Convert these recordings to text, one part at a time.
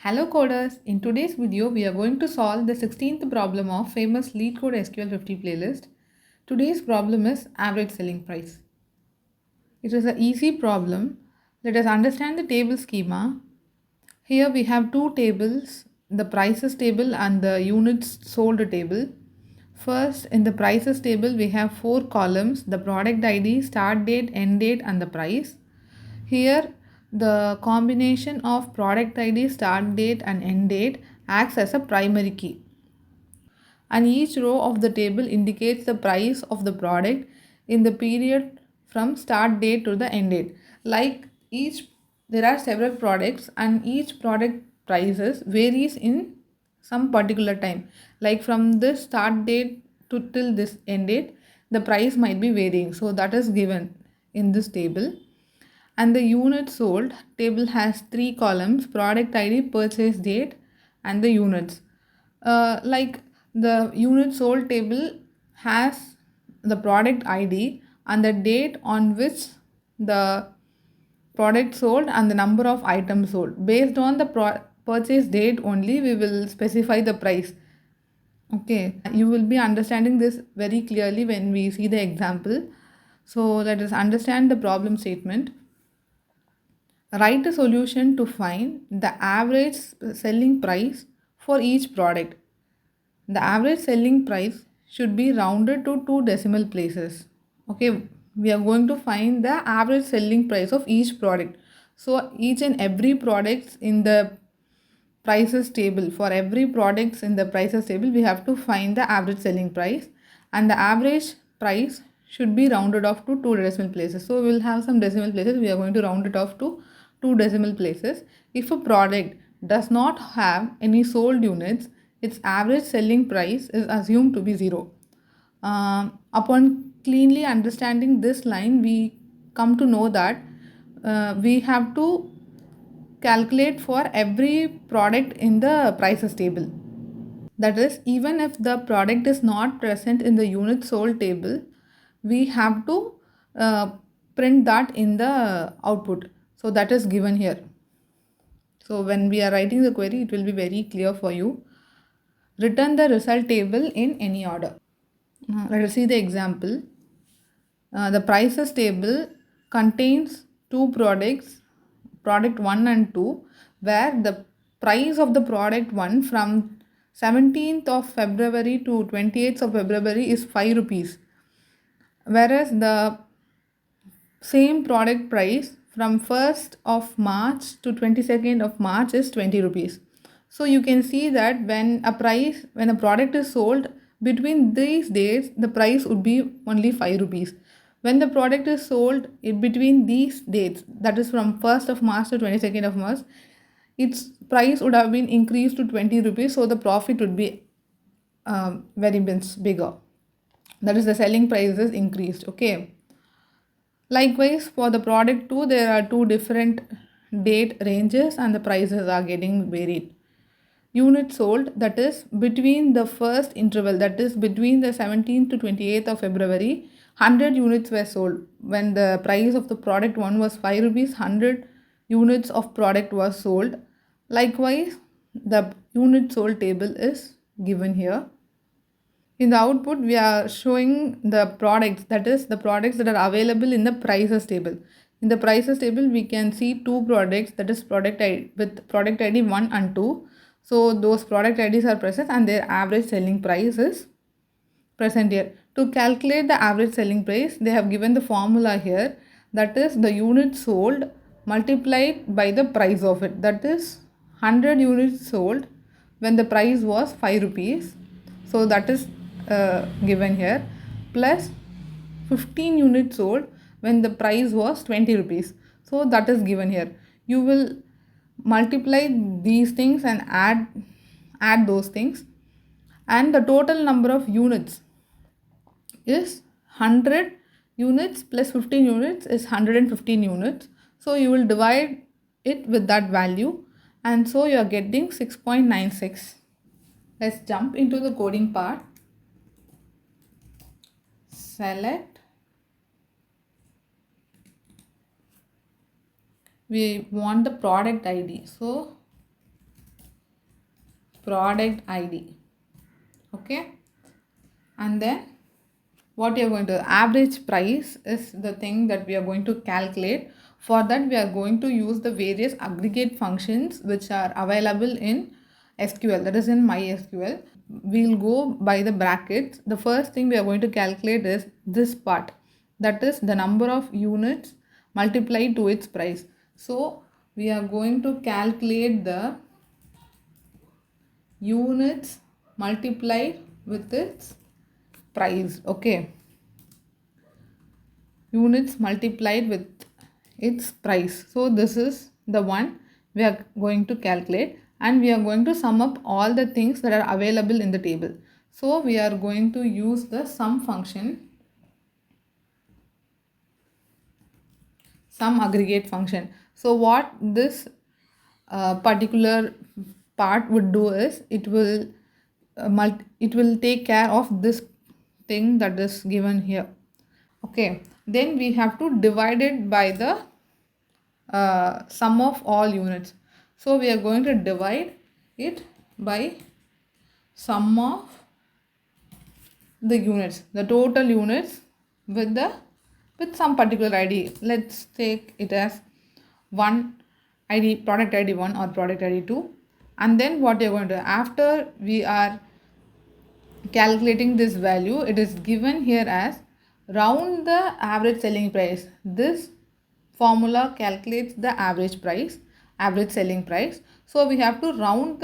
Hello coders, in today's video we are going to solve the 16th problem of famous Leetcode SQL 50 playlist. Today's problem is average selling price. It is an easy problem. Let us understand the table schema. Here we have two tables, the prices table and the units sold table. First, in the prices table we have four columns, the product ID, start date, end date and the price. Here, the combination of product ID, start date and end date acts as a primary key. And each row of the table indicates the price of the product in the period from start date to the end date. There are several products and each product prices varies in some particular time. Like from this start date to till this end date, the price might be varying. So that is given in this table. And the units sold table has three columns: product ID, purchase date and the units. Like the units sold table has the product ID and the date on which the product sold and the number of items sold. Based on the purchase date only, we will specify the price. Okay, you will be understanding this very clearly when we see the example. So let us understand the problem statement. Write a solution to find the average selling price for each product. The average selling price should be rounded to two decimal places. Okay, we are going to find the average selling price of each product. So each and every product in the prices table, for every products in the prices table, we have to find the average selling price, and the average price should be rounded off to two decimal places. So we will have some decimal places. We are going to round it off to two decimal places. If a product does not have any sold units, its average selling price is assumed to be 0. Upon cleanly understanding this line, we come to know that we have to calculate for every product in the prices table. That is, even if the product is not present in the unit sold table, we have to print that in the output. So that is given here. So when we are writing the query, it will be very clear for you. Return the result table in any order. Let us see the example. The prices table contains two products, product 1 and 2, where the price of the product 1 from 17th of February to 28th of February is 5 rupees, whereas the same product price from 1st of March to 22nd of March is 20 rupees. So you can see that when a product is sold between these dates, the price would be only 5 rupees. When the product is sold in between these dates, that is from 1st of March to 22nd of March, its price would have been increased to 20 rupees. So the profit would be very much bigger. That is, the selling price is increased. Okay. Likewise, for the product 2, there are two different date ranges and the prices are getting varied. Units sold, that is between the first interval, that is between the 17th to 28th of February, 100 units were sold. When the price of the product 1 was 5 rupees, 100 units of product was sold. Likewise, the unit sold table is given here. In the output, we are showing the products, that is the products that are available in the prices table. In the prices table, we can see two products, that is product ID with product ID 1 and 2. So those product IDs are present and their average selling price is present here. To calculate the average selling price, they have given the formula here, that is the units sold multiplied by the price of it. That is 100 units sold when the price was 5 rupees. So that is given here, plus 15 units sold when the price was 20 rupees. So that is given here. You will multiply these things and add those things, and the total number of units is 100 units plus 15 units is 115 units. So you will divide it with that value, and so you are getting 6.96. Let's jump into the coding part. Select. We want the product ID. So product ID. Okay, and then what you are going to, average price is the thing that we are going to calculate. For that we are going to use the various aggregate functions which are available in SQL, that is in MySQL. We'll go by the brackets. The first thing we are going to calculate is this part, that is the number of units multiplied to its price. So we are going to calculate the units multiplied with its price. Okay, units multiplied with its price. So this is the one we are going to calculate, and we are going to sum up all the things that are available in the table. So we are going to use the sum function, sum aggregate function. So what this particular part would do is it will take care of this thing that is given here. Okay, then we have to divide it by the sum of all units. So we are going to divide it by sum of the units, the total units with some particular ID. Let's take it as one ID, product ID 1 or product ID 2. And then what you're going to do, after we are calculating this value, it is given here as round the average selling price. This formula calculates the average price, average selling price. So we have to round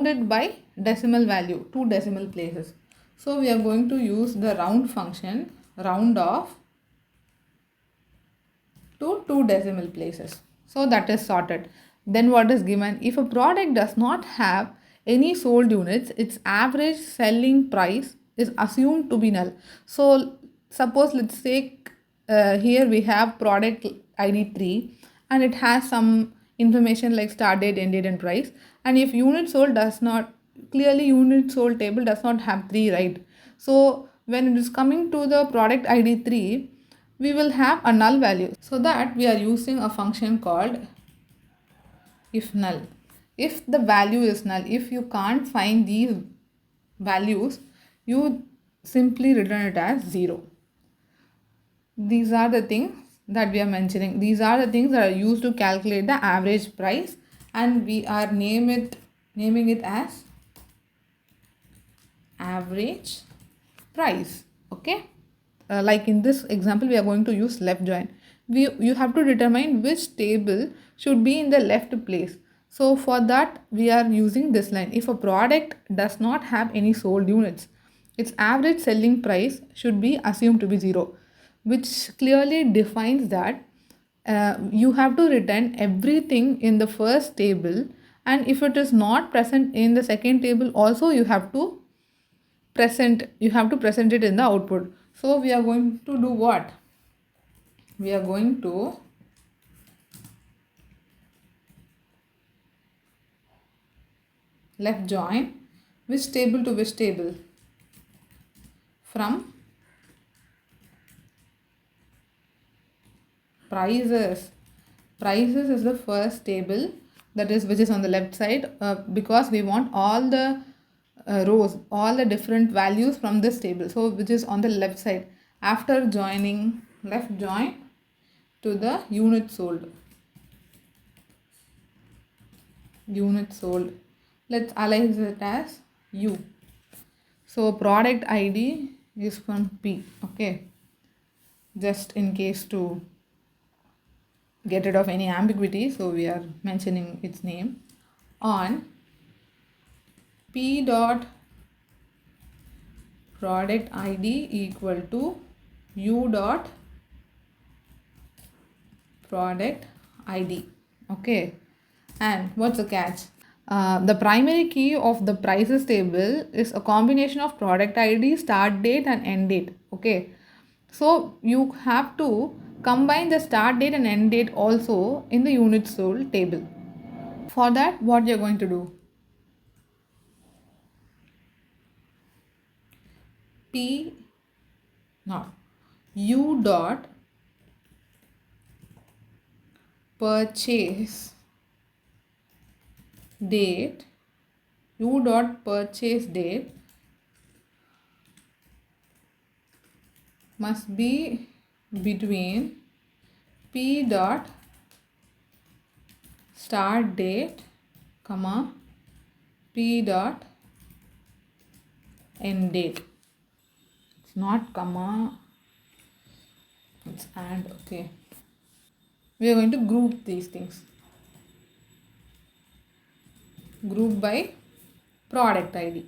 it by decimal value, 2 decimal places. So we are going to use the round function, round off to 2 decimal places. So that is sorted. Then what is given? If a product does not have any sold units, its average selling price is assumed to be null. So suppose let's say here we have product ID 3 and it has some information like start date, end date and price. And if unit sold does not, clearly unit sold table does not have 3, right? So when it is coming to the product ID 3, we will have a null value. So that we are using a function called if null. If the value is null, if you can't find these values, you simply return it as 0. These are the things that we are mentioning. These are the things that are used to calculate the average price, and we are naming it as average price. Okay, like in this example we are going to use left join. You have to determine which table should be in the left place. So for that we are using this line. If a product does not have any sold units, its average selling price should be assumed to be 0, which clearly defines that you have to return everything in the first table, and if it is not present in the second table also you have to present it in the output. So we are going to do what? We are going to left join which table to which table? From prices. Prices is the first table, that is which is on the left side, because we want all the rows, all the different values from this table, so which is on the left side. After joining, left join to the unit sold. Let's alias it as U. So product ID is from P. Okay, just in case to get rid of any ambiguity, so we are mentioning its name on P dot product ID equal to U dot product ID. Okay, and what's the catch? The primary key of the prices table is a combination of product ID, start date and end date. Okay, so you have to combine the start date and end date also in the units sold table. For that, what you're going to do? U dot purchase date u dot purchase date must be between p dot start date comma p dot end date. It's not comma, it's and. Okay, we are going to group these things. Group by product ID.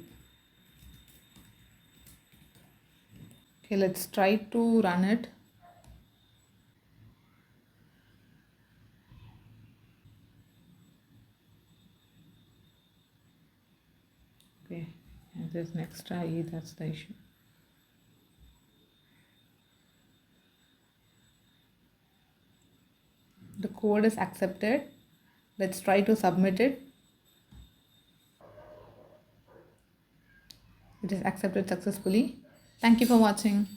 Okay, let's try to run it. Okay, and there's an extra e, that's the issue. The code is accepted. Let's try to submit it. It is accepted successfully. Thank you for watching.